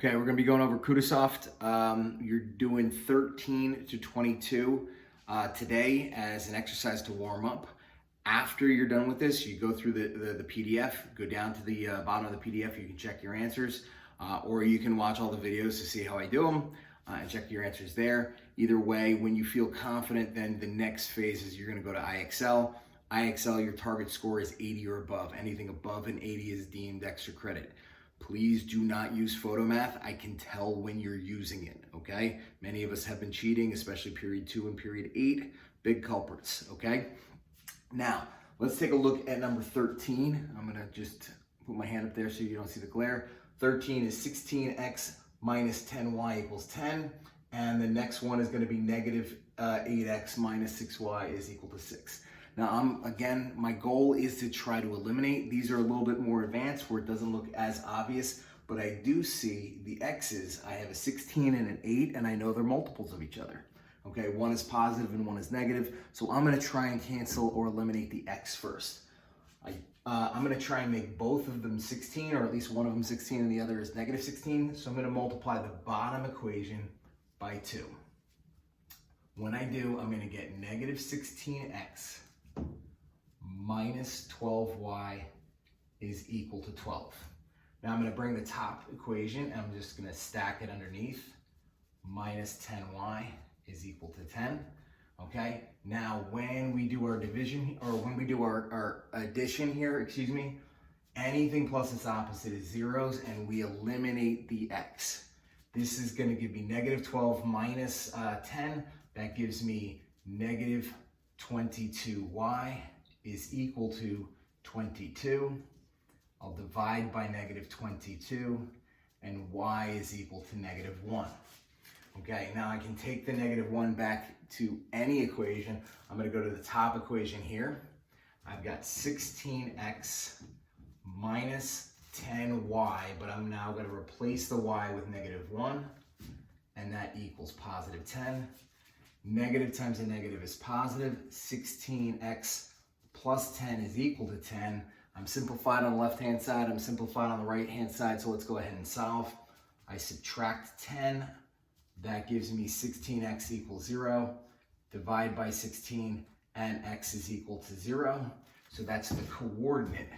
Okay, we're gonna be going over Kudasoft. You're doing 13 to 22 today as an exercise to warm up. After you're done with this, you go through the PDF, go down to the bottom of the PDF, you can check your answers, or you can watch all the videos to see how I do them and check your answers there. Either way, when you feel confident, then the next phase is you're gonna go to IXL. IXL, your target score is 80 or above. Anything above an 80 is deemed extra credit. Please do not use Photomath. I can tell when you're using it, okay? Many of us have been cheating, especially period 2 and period 8, big culprits, okay? Now, let's take a look at number 13. I'm gonna just put my hand up there so you don't see the glare. 13 is 16x minus 10y equals 10, and the next one is gonna be negative 8x minus 6y is equal to 6. Now, again, my goal is to try to eliminate. These are a little bit more advanced where it doesn't look as obvious, but I do see the x's. I have a 16 and an 8, and I know they're multiples of each other. Okay, one is positive and one is negative. So I'm gonna try and cancel or eliminate the x first. I'm gonna try and make both of them 16, or at least one of them 16 and the other is negative 16. So I'm gonna multiply the bottom equation by 2. When I do, I'm gonna get negative 16x minus 12y is equal to 12. Now I'm going to bring the top equation and I'm just going to stack it underneath. Minus 10y is equal to 10. Okay, now when we do our division, or when we do our addition here, anything plus its opposite is zeros, and we eliminate the x. This is going to give me negative 12 minus 10. That gives me negative 22y is equal to 22. I'll divide by negative 22, and y is equal to negative 1. Okay, now I can take the negative 1 back to any equation. I'm going to go to the top equation here. I've got 16x minus 10y, but I'm now going to replace the y with negative 1, and that equals positive 10. Negative times a negative is positive. 16x plus 10 is equal to 10. I'm simplified on the left-hand side. I'm simplified on the right-hand side, so let's go ahead and solve. I subtract 10. That gives me 16x equals 0. Divide by 16, and x is equal to 0. So that's the coordinate,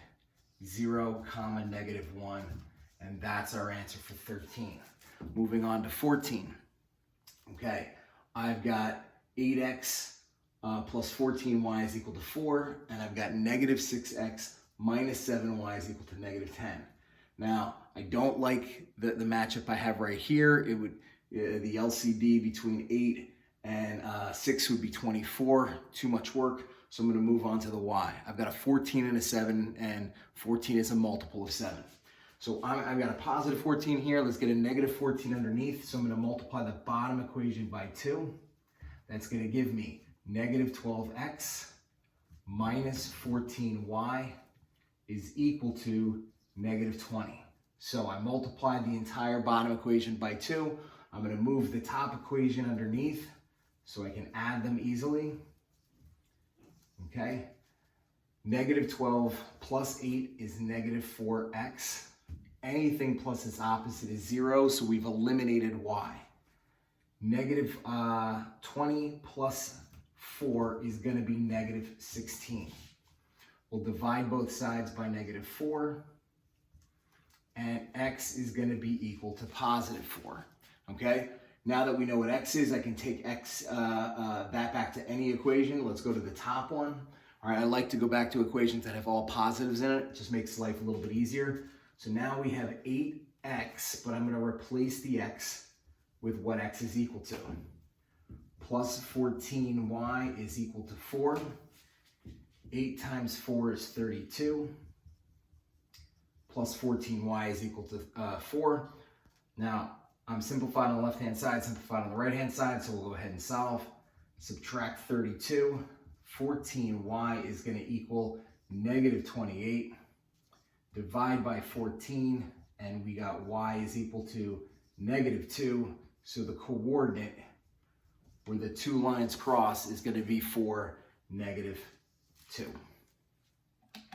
0, negative 1, and that's our answer for 13. Moving on to 14. Okay. I've got 8x plus 14y is equal to 4, and I've got negative 6x minus 7y is equal to negative 10. Now, I don't like the matchup I have right here. It would the LCD between 8 and 6 would be 24, too much work, so I'm going to move on to the y. I've got a 14 and a 7, and 14 is a multiple of 7. So I've got a positive 14 here. Let's get a negative 14 underneath. So I'm going to multiply the bottom equation by 2. That's going to give me negative 12x minus 14y is equal to negative 20. So I multiply the entire bottom equation by 2. I'm going to move the top equation underneath so I can add them easily. Okay. Negative 12 plus 8 is negative 4x. Anything plus its opposite is 0, so we've eliminated y. Negative 20 plus 4 is going to be negative 16. We'll divide both sides by negative 4, and x is going to be equal to positive 4. Okay? Now that we know what x is, I can take x back to any equation. Let's go to the top one. All right, I like to go back to equations that have all positives in it. It just makes life a little bit easier. So now we have 8x, but I'm going to replace the x with what x is equal to. Plus 14y is equal to 4. 8 times 4 is 32. Plus 14y is equal to 4. Now, I'm simplified on the left-hand side, simplified on the right-hand side, so we'll go ahead and solve. Subtract 32. 14y is going to equal negative 28. Divide by 14, and we got y is equal to negative 2. So the coordinate where the two lines cross is going to be for negative 2.